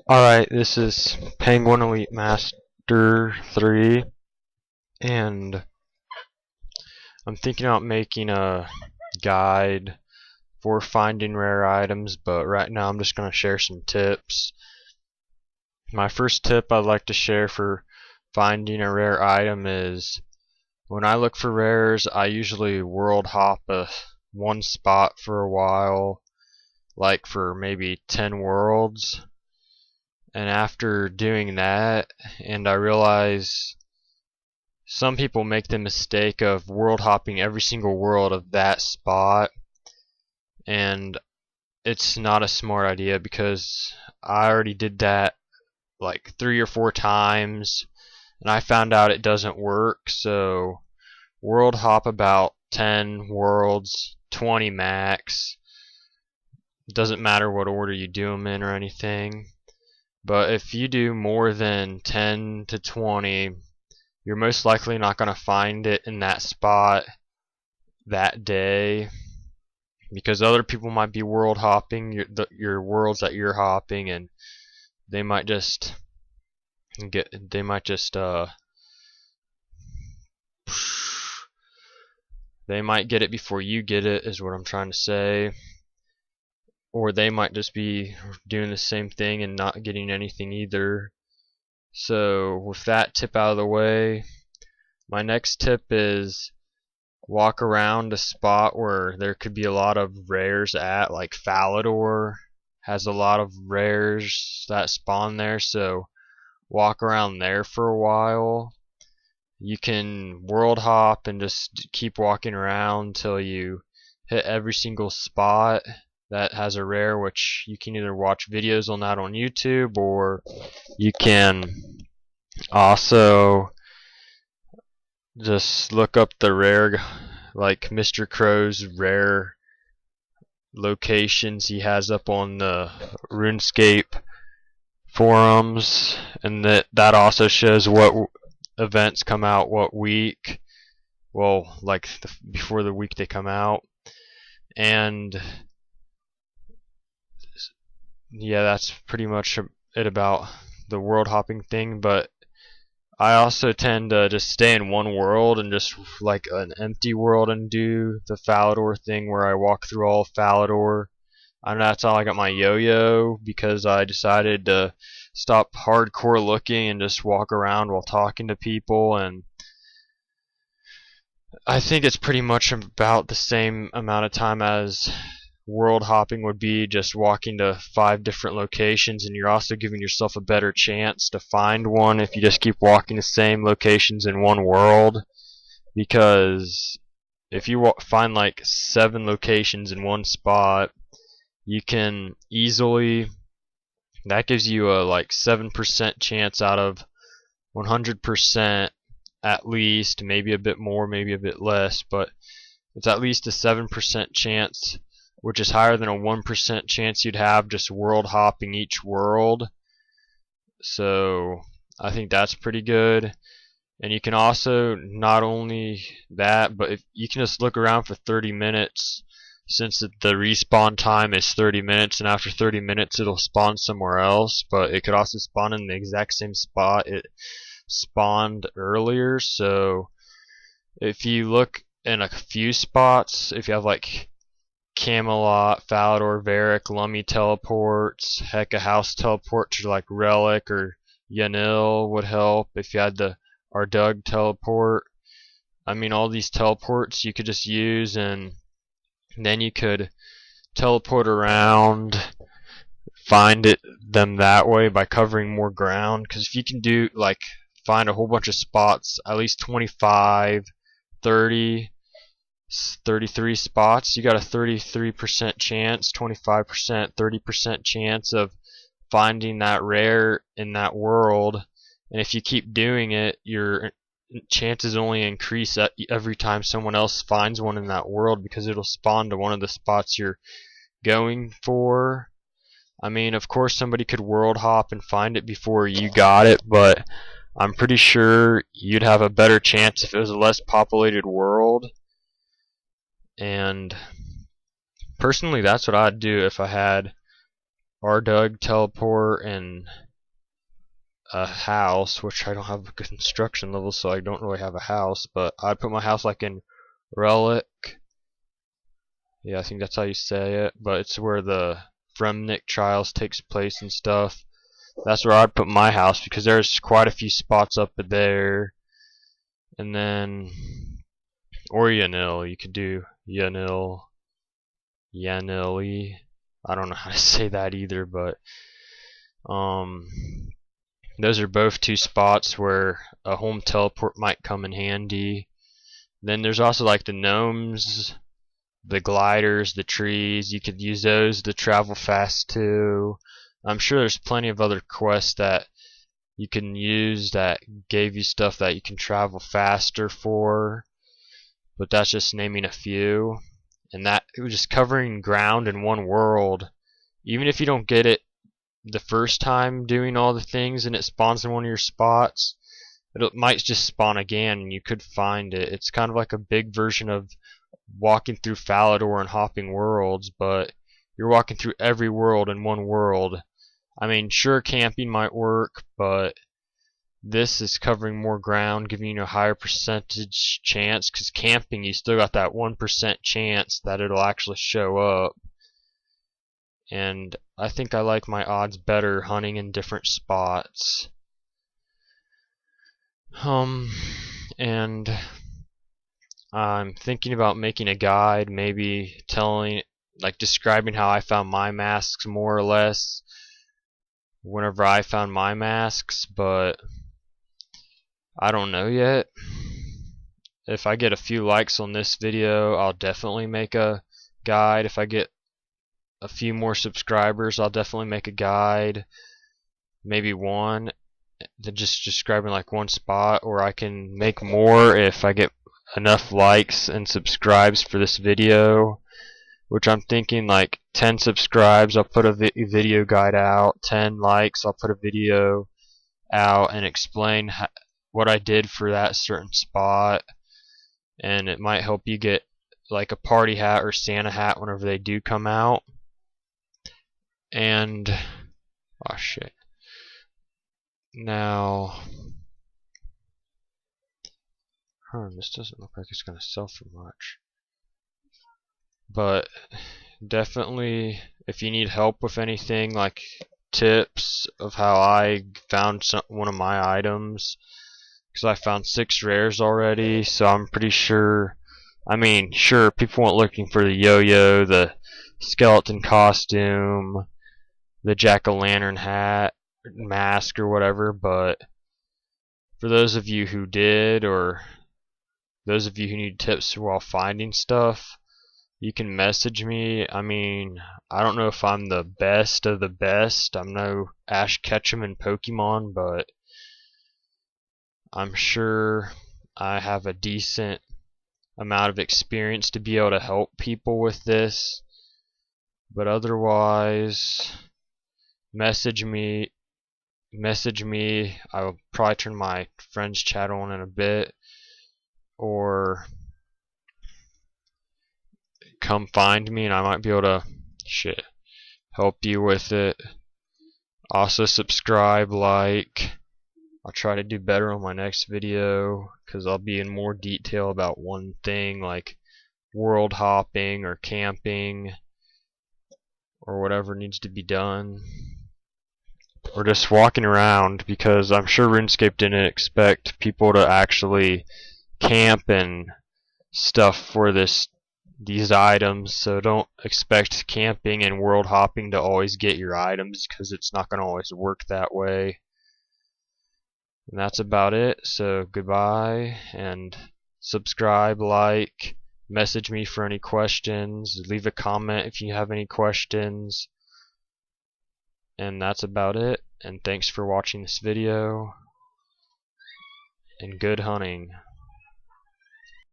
Alright, this is Penguin Elite Master 3, and I'm thinking about making a guide for finding rare items, but right now I'm just going to share some tips. My first tip I'd like to share for finding a rare item is when I look for rares, I usually world hop one spot for a while, like for maybe 10 worlds. And after doing that, and I realize some people make the mistake of world hopping every single world of that spot, and it's not a smart idea because I already did that like 3 or 4 times, and I found out it doesn't work. So world hop about 10 worlds, 20 max. Doesn't matter what order you do them in or anything. But if you do more than 10 to 20, you're most likely not going to find it in that spot that day, because other people might be world hopping your worlds that you're hopping, and they might just get they might get it before you get it, is what I'm trying to say. Or they might just be doing the same thing and not getting anything either. So with that tip out of the way, my next tip is walk around a spot where there could be a lot of rares at, like Falador has a lot of rares that spawn there, so walk around there for a while. You can world hop and just keep walking around until you hit every single spot that has a rare, which you can either watch videos on that on YouTube, or you can also just look up the rare, like Mr. Crow's rare locations he has up on the Runescape forums, and that also shows what events come out what week, well, like before the week they come out. And yeah, that's pretty much it about the world hopping thing. But I also tend to just stay in one world and just like an empty world and do the Falador thing where I walk through all of Falador. And that's how I got my yo-yo, because I decided to stop hardcore looking and just walk around while talking to people. And I think it's pretty much about the same amount of time as world hopping would be, just walking to 5 different locations, and you're also giving yourself a better chance to find one if you just keep walking the same locations in one world. Because if you find like 7 locations in one spot, you can easily, that gives you a like 7% chance out of 100% at least, maybe a bit more, maybe a bit less, but it's at least a 7% chance, which is higher than a 1% chance you'd have just world hopping each world. So I think that's pretty good. And you can also, not only that, but if you can just look around for 30 minutes, since the respawn time is 30 minutes, and after 30 minutes it'll spawn somewhere else, but it could also spawn in the exact same spot it spawned earlier. So if you look in a few spots, if you have like Camelot, Falador, Varric, Lummy teleports, heck, a house teleport to like Relic or Yanil would help. If you had the Ardug teleport, I mean, all these teleports you could just use, and then you could teleport around, find them that way by covering more ground. Because if you can do like find a whole bunch of spots, at least 25, 30, 33 spots, you got a 33% chance, 25%, 30% chance of finding that rare in that world. And if you keep doing it, your chances only increase every time someone else finds one in that world, because it'll spawn to one of the spots you're going for. I mean, of course somebody could world hop and find it before you got it, but I'm pretty sure you'd have a better chance if it was a less populated world. And personally, that's what I'd do if I had Ardug teleport and a house, which I don't have a construction level, so I don't really have a house, but I'd put my house like in Relic. Yeah, I think that's how you say it, but it's where the Fremnik trials takes place and stuff. That's where I'd put my house because there's quite a few spots up there. And then, or Yanil, you could do Yanil, Yanili. I don't know how to say that either, but those are both two spots where a home teleport might come in handy. Then there's also like the gnomes, the gliders, the trees. You could use those to travel fast too. I'm sure there's plenty of other quests that you can use that gave you stuff that you can travel faster for, but that's just naming a few. And that it was just covering ground in one world. Even if you don't get it the first time doing all the things and it spawns in one of your spots, it might just spawn again and you could find it. It's kind of like a big version of walking through Falador and hopping worlds, but you're walking through every world in one world. I mean, sure, camping might work, but this is covering more ground, giving you a higher percentage chance, because camping, you still got that 1% chance that it'll actually show up. And I think I like my odds better hunting in different spots. And I'm thinking about making a guide, maybe describing how I found my masks more or less whenever I found my masks, but I don't know yet. If I get a few likes on this video, I'll definitely make a guide. If I get a few more subscribers, I'll definitely make a guide, maybe one, just describing like one spot, or I can make more if I get enough likes and subscribes for this video, which I'm thinking like 10 subscribes, I'll put a video guide out, 10 likes, I'll put a video out and explain what I did for that certain spot, and it might help you get like a party hat or Santa hat whenever they do come out. And oh shit. Now this doesn't look like it's gonna sell for much. But definitely, if you need help with anything, like tips of how I found one of my items, because I found 6 rares already, so I'm pretty sure. I mean, sure, people weren't looking for the yo-yo, the skeleton costume, the jack-o'-lantern hat, mask, or whatever, but for those of you who did, or those of you who need tips while finding stuff, you can message me. I mean, I don't know if I'm the best of the best. I'm no Ash Ketchum in Pokemon, but I'm sure I have a decent amount of experience to be able to help people with this. But otherwise, message me. I will probably turn my friends chat on in a bit, or come find me and I might be able to help you with it. Also subscribe, like. I'll try to do better on my next video, because I'll be in more detail about one thing, like world hopping or camping or whatever needs to be done, or just walking around, because I'm sure RuneScape didn't expect people to actually camp and stuff for these items, so don't expect camping and world hopping to always get your items, because it's not going to always work that way. And that's about it. So goodbye, and subscribe, like, message me for any questions, leave a comment if you have any questions. And that's about it. And thanks for watching this video. And good hunting.